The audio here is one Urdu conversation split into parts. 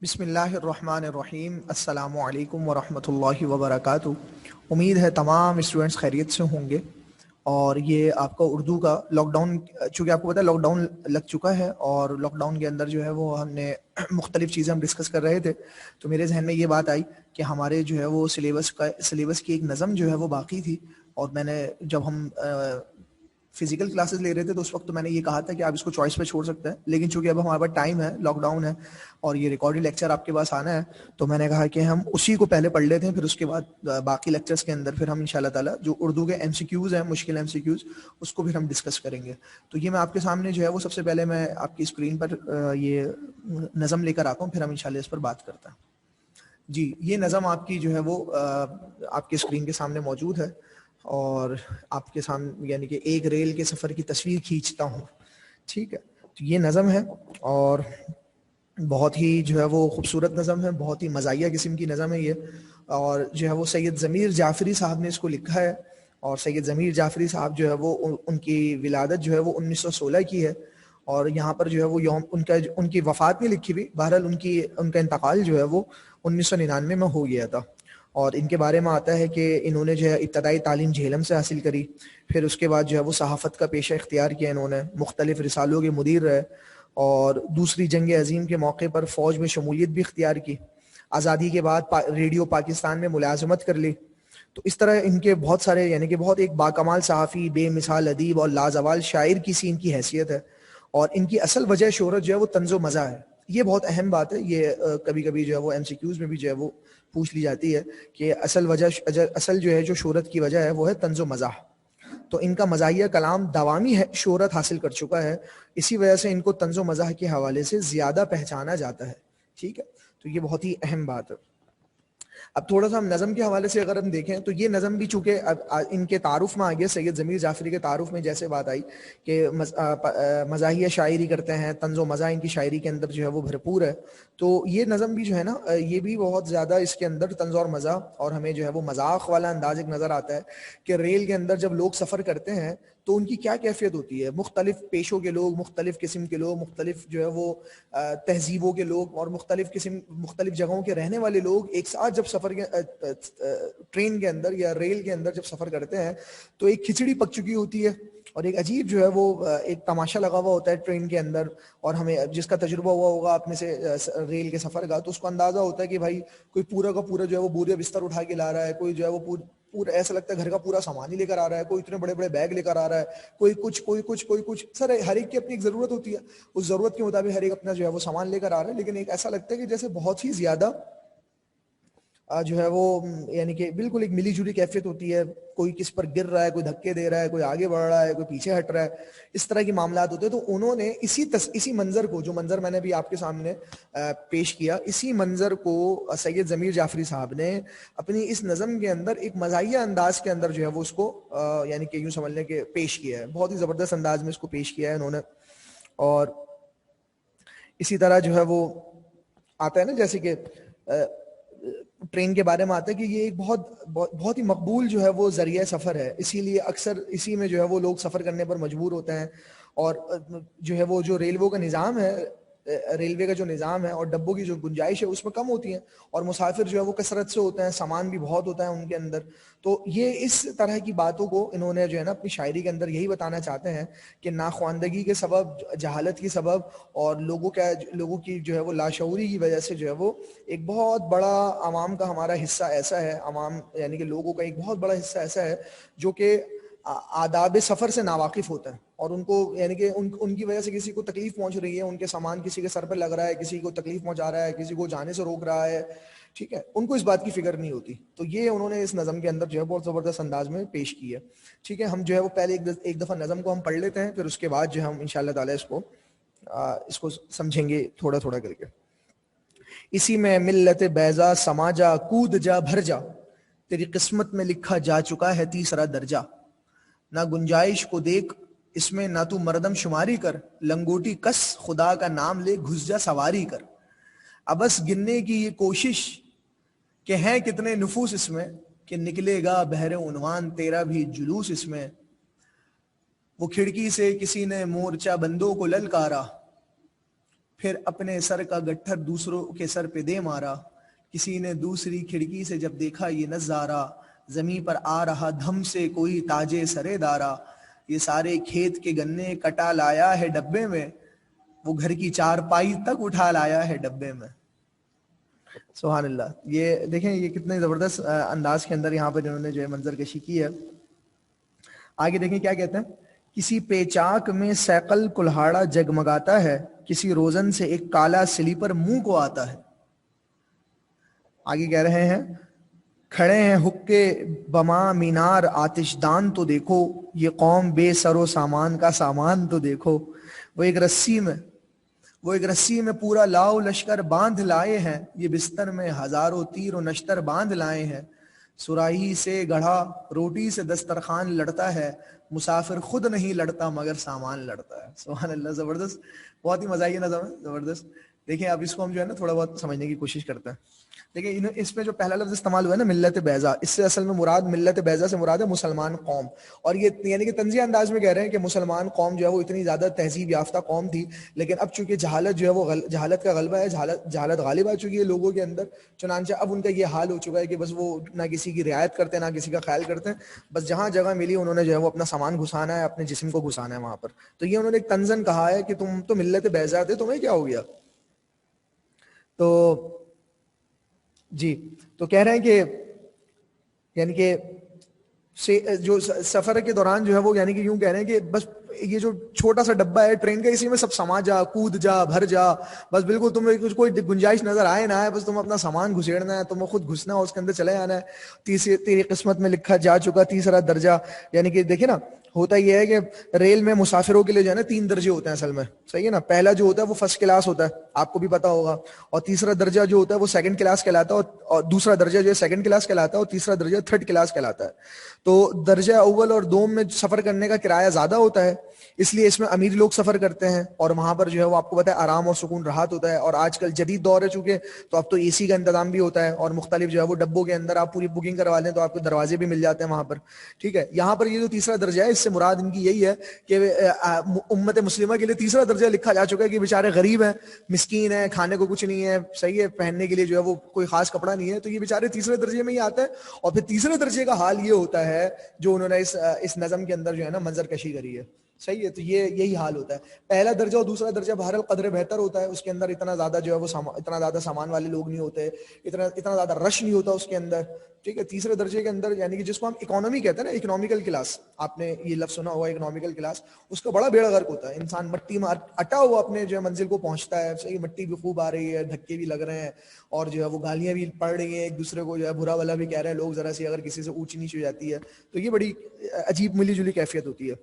بسم اللہ الرحمن الرحیم۔ السلام علیکم ورحمۃ اللہ وبرکاتہ۔ امید ہے تمام اسٹوڈنٹس خیریت سے ہوں گے۔ اور یہ آپ کا اردو کا لاک ڈاؤن، چونکہ آپ کو پتہ ہے لاک ڈاؤن لگ چکا ہے، اور لاک ڈاؤن کے اندر جو ہے وہ ہم نے مختلف چیزیں ہم ڈسکس کر رہے تھے، تو میرے ذہن میں یہ بات آئی کہ ہمارے جو ہے وہ سلیبس کی ایک نظم جو ہے وہ باقی تھی، اور میں نے جب ہم فزیکل کلاسز لے رہے تھے تو اس وقت تو میں نے یہ کہا تھا کہ آپ اس کو چوائس پہ چھوڑ سکتے ہیں، لیکن چونکہ اب ہمارے پاس ٹائم ہے، لاک ڈاؤن ہے اور یہ ریکارڈڈ لیکچر آپ کے پاس آنا ہے، تو میں نے کہا کہ ہم اسی کو پہلے پڑھ لیتے ہیں، پھر اس کے بعد باقی لیکچرز کے اندر پھر ہم انشاءاللہ تعالیٰ جو اردو کے ایم سی کیوز ہیں، مشکل ایم سی کیوز، اس کو پھر ہم ڈسکس کریں گے۔ تو یہ میں آپ کے سامنے جو ہے وہ سب سے پہلے میں آپ کی اسکرین پر یہ نظم لے کر آتا ہوں، پھر ہم انشاءاللہ اس پر بات کرتے ہیں۔ جی، یہ نظم آپ کی جو ہے وہ آپ کی اسکرین کے سامنے موجود ہے، اور آپ کے سامنے یعنی کہ ایک ریل کے سفر کی تصویر کھینچتا ہوں، ٹھیک ہے۔ تو یہ نظم ہے، اور بہت ہی جو ہے وہ خوبصورت نظم ہے، بہت ہی مزاحیہ قسم کی نظم ہے یہ، اور جو ہے وہ سید ضمیر جعفری صاحب نے اس کو لکھا ہے، اور سید ضمیر جعفری صاحب جو ہے وہ ان کی ولادت جو ہے وہ 1916 کی ہے، اور یہاں پر جو ہے وہ یوم ان کی وفات نہیں لکھی ہوئی، بہرحال ان کا انتقال جو ہے وہ 1999 میں ہو گیا تھا۔ اور ان کے بارے میں آتا ہے کہ انہوں نے جو ہے ابتدائی تعلیم جہلم سے حاصل کری، پھر اس کے بعد جو ہے وہ صحافت کا پیشہ اختیار کیا، انہوں نے مختلف رسالوں کے مدیر رہے، اور دوسری جنگ عظیم کے موقع پر فوج میں شمولیت بھی اختیار کی، آزادی کے بعد ریڈیو پاکستان میں ملازمت کر لی۔ تو اس طرح ان کے بہت سارے یعنی کہ بہت ایک باکمال صحافی، بے مثال ادیب اور لازوال شاعر کی سی ان کی حیثیت ہے، اور ان کی اصل وجہ شہرت جو ہے وہ طنز و مزاح ہے۔ یہ بہت اہم بات ہے، یہ کبھی کبھی جو ہے وہ ایم سی کیوز میں بھی جو ہے وہ پوچھ لی جاتی ہے کہ اصل جو ہے جو شہرت کی وجہ ہے وہ ہے طنز و مزاح۔ تو ان کا مزاحیہ کلام دوامی شہرت حاصل کر چکا ہے، اسی وجہ سے ان کو طنز و مزاح کے حوالے سے زیادہ پہچانا جاتا ہے، ٹھیک ہے۔ تو یہ بہت ہی اہم بات ہے۔ اب تھوڑا سا ہم نظم کے حوالے سے اگر ہم دیکھیں تو یہ نظم بھی چونکہ ان کے تعارف میں آ گیا، سید ضمیر جعفری کے تعارف میں جیسے بات آئی کہ مزاحیہ شاعری کرتے ہیں، طنز و مزاح ان کی شاعری کے اندر جو ہے وہ بھرپور ہے، تو یہ نظم بھی جو ہے نا یہ بھی بہت زیادہ اس کے اندر طنز اور مزاح، اور ہمیں جو ہے وہ مذاق والا انداز ایک نظر آتا ہے کہ ریل کے اندر جب لوگ سفر کرتے ہیں تو ان کی کیا کیفیت ہوتی ہے، مختلف پیشوں کے لوگ، مختلف قسم کے لوگ، مختلف جو ہے وہ تہذیبوں کے لوگ، اور مختلف جگہوں کے رہنے والے لوگ ایک ساتھ جب ٹرین کے اندر یا ریل کے اندر جب سفر کرتے ہیں تو ایک کھچڑی پک چکی ہوتی ہے، اور ایک عجیب جو ہے وہ ایک تماشا لگا ہوا ہوتا ہے ٹرین کے اندر، اور ہمیں جس کا تجربہ ہوا ہوگا اپنے سے ریل کے سفر کا، تو اس کو اندازہ ہوتا ہے کہ بھائی کوئی پورا کا پورا جو ہے وہ بورے بستر اٹھا کے لا رہا ہے، کوئی جو ہے وہ پورا ایسا لگتا ہے گھر کا پورا سامان ہی لے کر آ رہا ہے، کوئی اتنے بڑے بڑے بیگ لے کر آ رہا ہے، کوئی کچھ سر، ہر ایک کی اپنی ایک ضرورت ہوتی ہے، اس ضرورت کے مطابق ہر ایک اپنا جو ہے وہ سامان لے کر آ رہا ہے، لیکن ایک ایسا لگتا ہے کہ جیسے بہت ہی زیادہ جو ہے وہ یعنی کہ بالکل ایک ملی جلی کیفیت ہوتی ہے، کوئی کس پر گر رہا ہے، کوئی دھکے دے رہا ہے، کوئی آگے بڑھ رہا ہے، کوئی پیچھے ہٹ رہا ہے، اس طرح کے معاملات ہوتے ہیں۔ تو انہوں نے اسی منظر کو، جو منظر میں نے بھی آپ کے سامنے پیش کیا، اسی منظر کو سید ضمیر جعفری صاحب نے اپنی اس نظم کے اندر ایک مزاحیہ انداز کے اندر جو ہے وہ اس کو یعنی کہ یوں سمجھ لیں کہ پیش کیا ہے، بہت ہی زبردست انداز میں اس کو پیش کیا ہے انہوں نے۔ اور اسی طرح جو ہے وہ آتا ہے نا، جیسے کہ ٹرین کے بارے میں آتا ہے کہ یہ ایک بہت ہی مقبول جو ہے وہ ذریعہ سفر ہے، اسی لیے اکثر اسی میں جو ہے وہ لوگ سفر کرنے پر مجبور ہوتے ہیں، اور جو ہے وہ جو ریلوے کا جو نظام ہے اور ڈبوں کی جو گنجائش ہے اس میں کم ہوتی ہیں، اور مسافر جو ہے وہ کثرت سے ہوتے ہیں، سامان بھی بہت ہوتا ہے ان کے اندر۔ تو یہ اس طرح کی باتوں کو انہوں نے جو ہے نا اپنی شاعری کے اندر یہی بتانا چاہتے ہیں کہ ناخواندگی کے سبب، جہالت کی سبب، اور لوگوں کی جو ہے وہ لاشعوری کی وجہ سے جو ہے وہ ایک بہت بڑا عوام کا ہمارا حصہ ایسا ہے، عوام یعنی کہ لوگوں کا ایک بہت بڑا حصہ ایسا ہے جو کہ آداب سفر سے ناواقف ہوتا ہے، اور ان کو یعنی کہ ان کی وجہ سے کسی کو تکلیف پہنچ رہی ہے، ان کے سامان کسی کے سر پہ لگ رہا ہے، کسی کو تکلیف پہنچا رہا ہے، کسی کو جانے سے روک رہا ہے، ٹھیک ہے، ان کو اس بات کی فکر نہیں ہوتی۔ تو یہ انہوں نے اس نظم کے اندر جو ہے بہت زبردست انداز میں پیش کی ہے، ٹھیک ہے۔ ہم جو ہے وہ پہلے ایک دفعہ نظم کو ہم پڑھ لیتے ہیں، پھر اس کے بعد جو ہے ہم انشاءاللہ تعالی اس کو سمجھیں گے تھوڑا تھوڑا کر کے۔ اسی میں ملت بیضا سما جا، کود جا بھر جا، تیری قسمت میں لکھا جا چکا ہے تیسرا درجہ، نہ گنجائش کو دیکھ اس میں، نہ تو مردم شماری کر، لنگوٹی کس خدا کا نام لے گھس جا سواری کر، ابس گننے کی یہ کوشش کہ ہیں کتنے نفوس اس میں، کہ نکلے گا بحر عنوان تیرا بھی جلوس اس میں، وہ کھڑکی سے کسی نے مورچہ بندوں کو للکارا، پھر اپنے سر کا گٹھر دوسروں کے سر پہ دے مارا، کسی نے دوسری کھڑکی سے جب دیکھا یہ نظارہ، زمین پر آ رہا دھم سے کوئی تاجے سرے دارا، یہ سارے کھیت کے گنے کٹا لایا ہے ڈبے میں، وہ گھر کی چار پائی تک اٹھا لایا ہے ڈبے میں۔ سبحان اللہ۔ یہ دیکھیں یہ کتنے زبردست انداز کے اندر یہاں پر جنہوں نے جو ہے منظر کشی کی ہے۔ آگے دیکھیں کیا کہتے ہیں، کسی پیچاک میں سیکل کلہاڑا جگمگاتا ہے، کسی روزن سے ایک کالا سلیپر منہ کو آتا ہے۔ آگے کہہ رہے ہیں، کھڑے ہیں حقے بما مینار آتش دان تو دیکھو، یہ قوم بے سر و سامان کا سامان تو دیکھو۔ وہ ایک رسی میں پورا لاؤ لشکر باندھ لائے ہیں، یہ بستر میں ہزاروں تیر و نشتر باندھ لائے ہیں۔ سراہی سے گڑھا روٹی سے دسترخوان لڑتا ہے، مسافر خود نہیں لڑتا مگر سامان لڑتا ہے۔ سبحان اللہ، زبردست، بہت ہی مزاحیہ نظم ہے، زبردست۔ دیکھیں اب اس کو ہم جو ہے نا تھوڑا بہت سمجھنے کی کوشش کرتے ہیں۔ دیکھیں اس میں جو پہلا لفظ استعمال ہوا ہے نا ملت بیضا، اس سے اصل میں مراد ملت بیضا سے مراد ہے مسلمان قوم، اور یہ یعنی کہ طنزیہ انداز میں کہہ رہے ہیں کہ مسلمان قوم جو ہے وہ اتنی زیادہ تہذیب یافتہ قوم تھی، لیکن اب چونکہ جہالت جو ہے وہ جہالت کا غلبہ ہے، جہالت غالب آ چکی ہے لوگوں کے اندر، چنانچہ اب ان کا یہ حال ہو چکا ہے کہ بس وہ نہ کسی کی رعایت کرتے ہیں نہ کسی کا خیال کرتے ہیں، بس جہاں جگہ ملی انہوں نے جو ہے وہ اپنا سامان گھسانا ہے، اپنے جسم کو گھسانا ہے وہاں پر۔ تو یہ انہوں نے ایک طنزاً کہا ہے کہ تم تو ملت بیضا تھے، تمہیں کیا ہو گیا؟ تو جی تو کہہ رہے ہیں کہ یعنی کہ جو سفر کے دوران جو ہے وہ یعنی کہ یوں کہہ رہے ہیں کہ بس یہ جو چھوٹا سا ڈبہ ہے ٹرین کا، اسی میں سب سما جا، کود جا، بھر جا، بس بالکل تمہیں کوئی گنجائش نظر آئے نہ آئے، بس تم اپنا سامان گھسیڑنا ہے، تمہیں خود گھسنا ہے، اس کے اندر چلے جانا ہے۔ تیری قسمت میں لکھا جا چکا تیسرا درجہ، یعنی کہ دیکھیں نا ہوتا یہ ہے کہ ریل میں مسافروں کے لیے جو ہے نا 3 درجے ہوتے ہیں اصل میں، صحیح ہے نا۔ پہلا جو ہوتا ہے وہ فرسٹ کلاس ہوتا ہے، آپ کو بھی پتا ہوگا، اور تیسرا درجہ جو ہوتا ہے وہ سیکنڈ کلاس کہلاتا ہے، اور دوسرا درجہ جو ہے سیکنڈ کلاس کہلاتا ہے، اور تیسرا درجہ تھرڈ کلاس کہلاتا ہے۔ تو درجہ اول اور دوم میں سفر کرنے کا کرایہ زیادہ ہوتا ہے، اس لیے اس میں امیر لوگ سفر کرتے ہیں، اور وہاں پر جو ہے وہ آپ کو پتا ہے آرام اور سکون راحت ہوتا ہے، اور آج کل جدید دور ہے چونکہ تو اب تو اے سی کا انتظام بھی ہوتا ہے، اور مختلف جو ہے وہ ڈبوں کے اندر آپ پوری بکنگ کروا لیں تو آپ کو دروازے بھی مل جاتے ہیں وہاں پر، ٹھیک ہے۔ یہاں پر یہ جو تیسرا درجہ ہے اس سے مراد ان کی یہی ہے کہ امت مسلمہ کے لیے تیسرا درجہ لکھا جا چکا ہے کہ بیچارے غریب ہیں، مسکین ہیں، کھانے کو کچھ نہیں ہے، صحیح ہے، پہننے کے لیے جو ہے وہ کوئی خاص کپڑا نہیں ہے، تو یہ بیچارے تیسرے درجے میں ہی آتے ہیں۔ اور پھر تیسرے درجے کا حال یہ ہوتا ہے جو انہوں نے اس نظم کے اندر جو ہے نا منظر کشی کری ہے، صحیح ہے۔ تو یہی حال ہوتا ہے۔ پہلا درجہ اور دوسرا درجہ بہرحال قدر بہتر ہوتا ہے، اس کے اندر اتنا زیادہ جو ہے وہ اتنا زیادہ سامان والے لوگ نہیں ہوتے، اتنا زیادہ رش نہیں ہوتا اس کے اندر، ٹھیک ہے۔ تیسرے درجے کے اندر یعنی کہ جس کو ہم اکانومی کہتے ہیں نا، اکنامیکل کلاس، آپ نے یہ لفظ سنا ہوا اکنامیکل کلاس، اس کا بڑا بیڑا غرق ہوتا ہے، انسان مٹی میں اٹا ہوا اپنے جو ہے منزل کو پہنچتا ہے، صحیح، مٹی بھی خوب آ رہی ہے، دھکے بھی لگ رہے ہیں، اور جو ہے وہ گالیاں بھی پڑ رہی ہیں، ایک دوسرے کو جو ہے برا والا بھی کہہ رہے ہیں لوگ، ذرا سی اگر کسی سے اونچ نیچ ہو جاتی ہے تو یہ بڑی عجیب ملی جلی کیفیت ہوتی ہے۔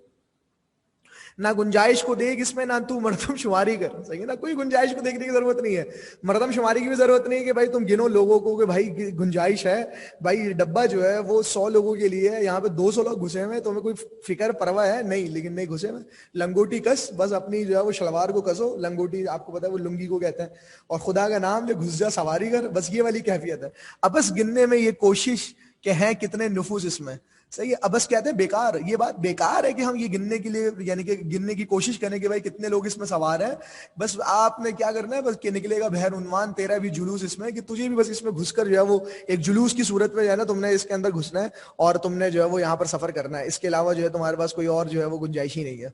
نہ گنجائش کو دیکھ اس میں، نہ تو مردم شماری کر، صحیح ہے نا، کوئی گنجائش کو دیکھنے کی ضرورت نہیں ہے، مردم شماری کی بھی ضرورت نہیں ہے کہ بھائی تم گنو لوگوں کو کہ بھائی گنجائش ہے، بھائی ڈبہ جو ہے وہ 100 لوگوں کے لیے ہے، یہاں پہ 200 لوگ گھسے ہوئے ہیں، تمہیں کوئی فکر پرواہ ہے نہیں، لیکن نہیں گھسے ہوئے، لنگوٹی کس، بس اپنی جو ہے وہ شلوار کو کسو، لنگوٹی آپ کو پتا ہے وہ لنگی کو کہتے ہیں، اور خدا کا نام لے گھس جا سواری کر، بس یہ والی کیفیت ہے۔ اب بس گننے میں یہ کوشش کہ ہیں کتنے نفوس اس میں، صحیح ہے، اب بس کہتے ہیں بیکار، یہ بات بیکار ہے کہ ہم یہ گننے کے لیے یعنی کہ گننے کی کوشش کریں کہ بھائی کتنے لوگ اس میں سوار ہیں، بس آپ نے کیا کرنا ہے، بس کہ نکلے گا بہر عنوان تیرا بھی جلوس اس میں، کہ تجھے بھی بس اس میں گھس کر جو ہے وہ ایک جلوس کی صورت میں جو ہے نا تم نے اس کے اندر گھسنا ہے، اور تم نے جو ہے وہ یہاں پر سفر کرنا ہے، اس کے علاوہ جو ہے تمہارے پاس کوئی اور جو ہے وہ گنجائش ہی نہیں ہے۔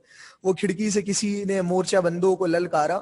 وہ کھڑکی سے کسی نے مورچہ بندوں کو للکارا،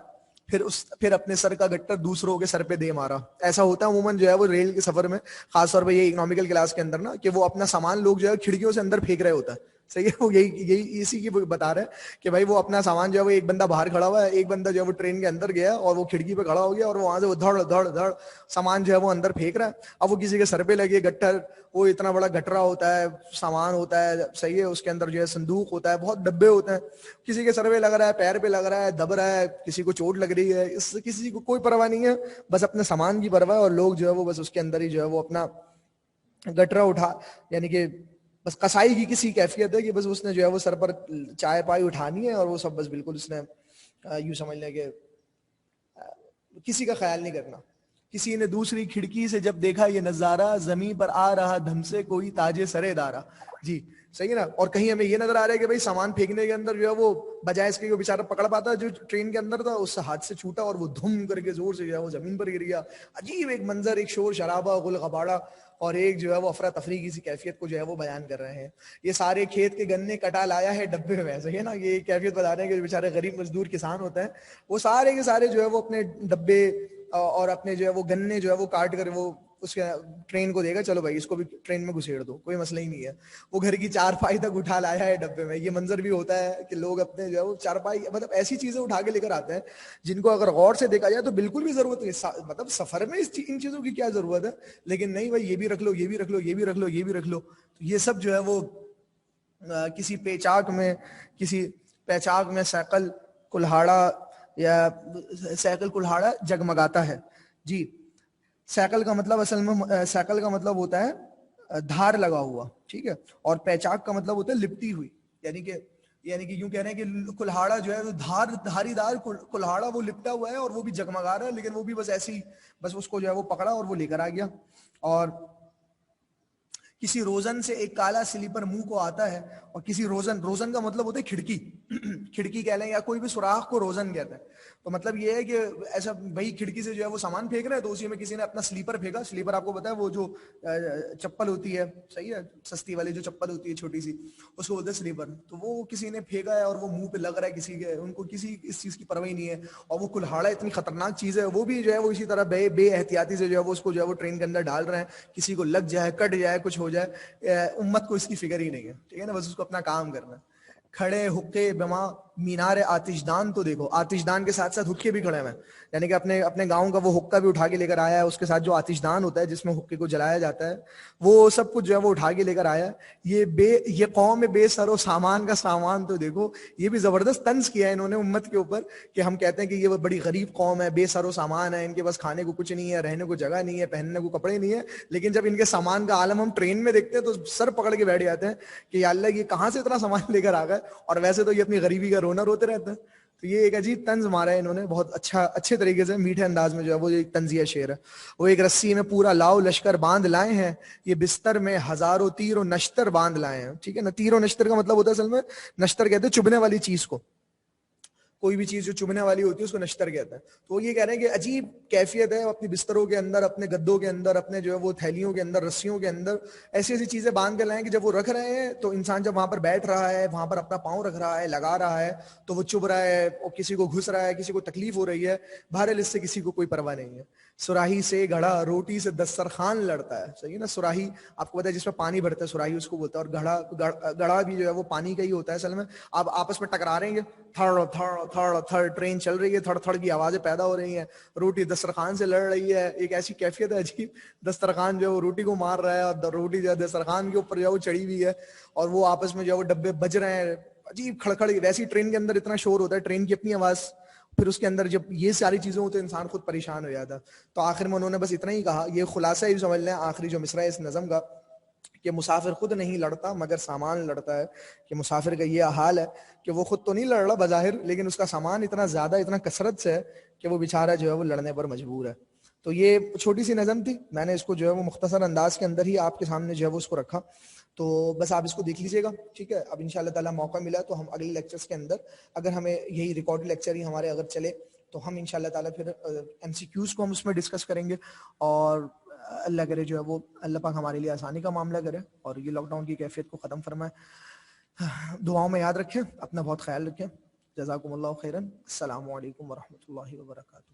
پھر اپنے سر کا گٹر دوسروں کے سر پہ دے مارا۔ ایسا ہوتا ہے عموماً جو ہے وہ ریل کے سفر میں، خاص طور پہ یہ اکنامیکل کلاس کے اندر نا، کہ وہ اپنا سامان لوگ جو ہے کھڑکیوں سے اندر پھینک رہے ہوتا ہے، صحیح ہے، وہ یہی اسی کی بتا رہے ہیں کہ بھائی وہ اپنا سامان جو ہے وہ ایک بندہ باہر کھڑا ہوا ہے، ایک بندہ جو ہے وہ ٹرین کے اندر گیا اور وہ کھڑکی پہ کھڑا ہو گیا، اور وہاں سے وہ دھڑ دھڑ دھڑ سامان جو ہے وہ اندر پھینک رہا ہے۔ اب وہ کسی کے سر پہ لگے گٹر، وہ اتنا بڑا گٹرا ہوتا ہے، سامان ہوتا ہے، صحیح ہے، اس کے اندر جو ہے صندوق ہوتا ہے، بہت ڈبے ہوتے ہیں، کسی کے سر پہ لگ رہا ہے، پیر پہ لگ رہا ہے، دب رہا ہے، کسی کو چوٹ لگ رہی ہے، اس سے کسی کو کوئی پرواہ نہیں ہے، بس اپنے سامان کی پرواہ ہے، اور لوگ جو ہے وہ بس اس کے اندر ہی جو ہے وہ اپنا گٹرا اٹھا، یعنی کہ بس قصائی کی کسی کیفیت ہے کہ بس اس نے جو ہے وہ سر پر چائے پائی اٹھانی ہے، اور وہ سب بس بالکل اس نے یوں سمجھ لیں کہ کسی کا خیال نہیں کرنا، کسی نے دوسری کھڑکی سے جب دیکھا یہ نظارہ، زمین پر آ رہا دھم سے کوئی تاج سرے دارا. جی صحیح ہے نا. اور کہیں ہمیں یہ نظر آ رہا ہے کہ بھائی سامان پھینکنے کے اندر جو ہے وہ بجائے اس کے جو بیچارہ پکڑ پاتا جو ٹرین کے اندر تھا، اس سے ہاتھ سے چھوٹا اور وہ دھم کر کے زور سے جو ہے وہ زمین پر گر گیا. عجیب ایک منظر، ایک شور شرابہ، غل غبارہ، اور ایک جو ہے وہ افراتفری کی سی کیفیت کو جو ہے وہ بیان کر رہے ہیں. یہ سارے کھیت کے گنے کٹا لایا ہے ڈبے میں. صحیح ہے نا. یہ کیفیت بتا رہے ہیں کہ جو بیچارے غریب مزدور کسان ہوتے ہیں وہ سارے کے سارے جو ہے وہ اپنے ڈبے اور اپنے جو ہے وہ گنے جو ہے وہ کاٹ کر وہ اس کے ٹرین کو دے گا، چلو بھائی اس کو بھی ٹرین میں گھسیڑ دو، کوئی مسئلہ ہی نہیں ہے. وہ گھر کی چارپائی تک اٹھا لایا ہے ڈبے میں. یہ منظر بھی ہوتا ہے کہ لوگ اپنے جو ہے وہ چارپائی مطلب ایسی چیزیں اٹھا کے لے کر آتے ہیں جن کو اگر غور سے دیکھا جائے تو بالکل بھی ضرورت نہیں. مطلب سفر میں ان چیزوں کی کیا ضرورت ہے، لیکن نہیں بھائی یہ بھی رکھ لو، یہ بھی رکھ لو، یہ بھی رکھ لو، یہ بھی رکھ لو. تو یہ سب جو ہے وہ کسی پیچاک میں سیکل کلہاڑا یا سیکل کلہاڑا جگمگاتا ہے. جی سیکل کا مطلب اصل میں سیکل کا مطلب ہوتا ہے دھار لگا ہوا، ٹھیک ہے. اور پیچاک کا مطلب ہوتا ہے لپٹی ہوئی. یعنی کہ یوں کہہ رہے ہیں کہ کلہاڑا جو ہے دھاری دار کلہاڑا وہ لپٹا ہوا ہے اور وہ بھی جگمگا رہا ہے، لیکن وہ بھی بس ایسی بس اس کو جو ہے وہ پکڑا اور وہ لے کر آ گیا. اور کسی روزن سے ایک کالا سلیپر منہ کو آتا ہے. اور کسی روزن کا مطلب ہوتا ہے کھڑکی کھڑکی کہہ لیں یا کوئی بھی سوراخ کو روزن کہتا ہے. تو مطلب یہ ہے کہ ایسا بھائی کھڑکی سے جو ہے وہ سامان پھینک رہے ہیں تو اسی میں کسی نے اپنا سلیپر پھینکا. سلیپر آپ کو پتا ہے وہ جو چپل ہوتی ہے، صحیح ہے، سستی والی جو چپل ہوتی ہے چھوٹی سی، اس کو بولتے ہیں سلیپر. تو وہ کسی نے پھینکا ہے اور وہ منہ پہ لگ رہا ہے کسی کے، ان کو کسی اس چیز کی پرواہ نہیں ہے. اور وہ کلہاڑا اتنی خطرناک چیز ہے، وہ بھی جو ہے وہ اسی طرح بے احتیاطی سے جو ہے وہ اس کو جو ہے وہ ٹرین کے اندر ڈال رہے ہیں. کسی کو لگ جائے، کٹ جائے، کچھ ہو جائے، امت کو اس کی فکر ہی نہیں ہے. ٹھیک ہے نا. بس اس کو اپنا کام کرنا ہے. کھڑے حقے بما مینار آتش دان. تو دیکھو آتش دان کے ساتھ ساتھ حقے بھی کھڑے ہیں، یعنی کہ اپنے گاؤں کا وہ حقہ بھی اٹھا کے لے کر آیا ہے. اس کے ساتھ جو آتش دان ہوتا ہے جس میں حقے کو جلایا جاتا ہے وہ سب کچھ جو ہے وہ اٹھا کے لے کر آیا ہے. یہ قوم بے سر و سامان کا سامان. تو دیکھو یہ بھی زبردست طنز کیا ہے انہوں نے امت کے اوپر کہ ہم کہتے ہیں کہ یہ بڑی غریب قوم ہے، بے سر و سامان ہے، ان کے پاس کھانے کو کچھ نہیں ہے، رہنے کو جگہ نہیں ہے، پہننے کو کپڑے نہیں ہے. لیکن جب ان کے سامان کا عالم ہم ٹرین میں دیکھتے ہیں تو سر پکڑ کے بیٹھ جاتے ہیں کہ یا اللہ یہ کہاں سے اتنا سامان لے کر آ گئے. اور ویسے تو یہ اپنی غریبی کا رونا روتے رہتے ہیں. تو یہ ایک عجیب طنز مارا ہے انہوں نے، بہت اچھے طریقے سے میٹھے انداز میں جو ہے وہ ایک طنزیہ شعر ہے. وہ ایک رسی میں پورا لاؤ لشکر باندھ لائے ہیں، یہ بستر میں ہزاروں تیر و نشتر باندھ لائے ہیں. ٹھیک ہے نا. تیر و نشتر کا مطلب ہوتا ہے اصل میں نشتر کہتے ہیں چبھنے والی چیز کو. کوئی بھی چیز جو چبھنے والی ہوتی ہے اس کو نشتر کہتا ہے. تو وہ یہ کہہ رہے ہیں کہ عجیب کیفیت ہے اپنی بستروں کے اندر، اپنے گدوں کے اندر، اپنے جو ہے وہ تھیلیوں کے اندر، رسیوں کے اندر ایسی ایسی چیزیں باندھ کے لائیں کہ جب وہ رکھ رہے ہیں تو انسان جب وہاں پر بیٹھ رہا ہے، وہاں پر اپنا پاؤں رکھ رہا ہے، لگا رہا ہے تو وہ چبھ رہا ہے اور کسی کو گھس رہا ہے، کسی کو تکلیف ہو رہی ہے. بہرحال اس سے کسی کو کوئی پرواہ نہیں ہے. سراہی سے گھڑا روٹی سے دسترخوان لڑتا ہے. صحیح ہے نا. سراہی آپ کو پتا ہے جس میں پانی بھرتا ہے سراہی اس کو بولتا ہے. اور گھڑا بھی جو ہے وہ پانی کا ہی ہوتا ہے اصل میں. آپ آپس میں ٹکرا رہے ہیں، تھڑ تھڑ تھڑ تھڑ ٹرین چل رہی ہے، تھڑ تھڑ کی آوازیں پیدا ہو رہی ہیں، روٹی دسترخوان سے لڑ رہی ہے. ایک ایسی کیفیت ہے عجیب، دسترخوان جو ہے وہ روٹی کو مار رہا ہے اور روٹی جو ہے دسترخوان کے اوپر جو ہے وہ چڑھی ہوئی ہے اور وہ آپس میں جو ہے وہ ڈبے بج رہے ہیں. عجیب کھڑکھڑ. ویسی ٹرین کے اندر اتنا شور ہوتا ہے، ٹرین کی اپنی آواز، پھر اس کے اندر جب یہ ساری چیزیں ہوتی ہیں انسان خود پریشان ہو جاتا. تو آخر میں انہوں نے بس اتنا ہی کہا. یہ خلاصہ ہی سمجھ لیں آخری جو مصرع ہے اس نظم کا کہ مسافر خود نہیں لڑتا مگر سامان لڑتا ہے. کہ مسافر کا یہ حال ہے کہ وہ خود تو نہیں لڑ رہا بظاہر، لیکن اس کا سامان اتنا زیادہ، اتنا کثرت سے ہے کہ وہ بیچارہ جو ہے وہ لڑنے پر مجبور ہے. تو یہ چھوٹی سی نظم تھی، میں نے اس کو جو ہے وہ مختصر انداز کے اندر ہی آپ کے سامنے جو ہے وہ اس کو رکھا. تو بس آپ اس کو دیکھ لیجیے گا. ٹھیک ہے. اب انشاءاللہ تعالیٰ موقع ملا تو ہم اگلے لیکچرز کے اندر اگر ہمیں یہی ریکارڈ لیکچر ہی ہمارے اگر چلے تو ہم انشاءاللہ تعالیٰ پھر ایم سی کیوز کو ہم اس میں ڈسکس کریں گے. اور اللہ کرے جو ہے وہ اللہ پاک ہمارے لیے آسانی کا معاملہ کرے اور یہ لاک ڈاؤن کی کیفیت کو ختم فرمائے. دعاؤں میں یاد رکھیں، اپنا بہت خیال رکھیں. جزاکم اللہ خیرن. السلام علیکم ورحمۃ اللہ وبرکاتہ.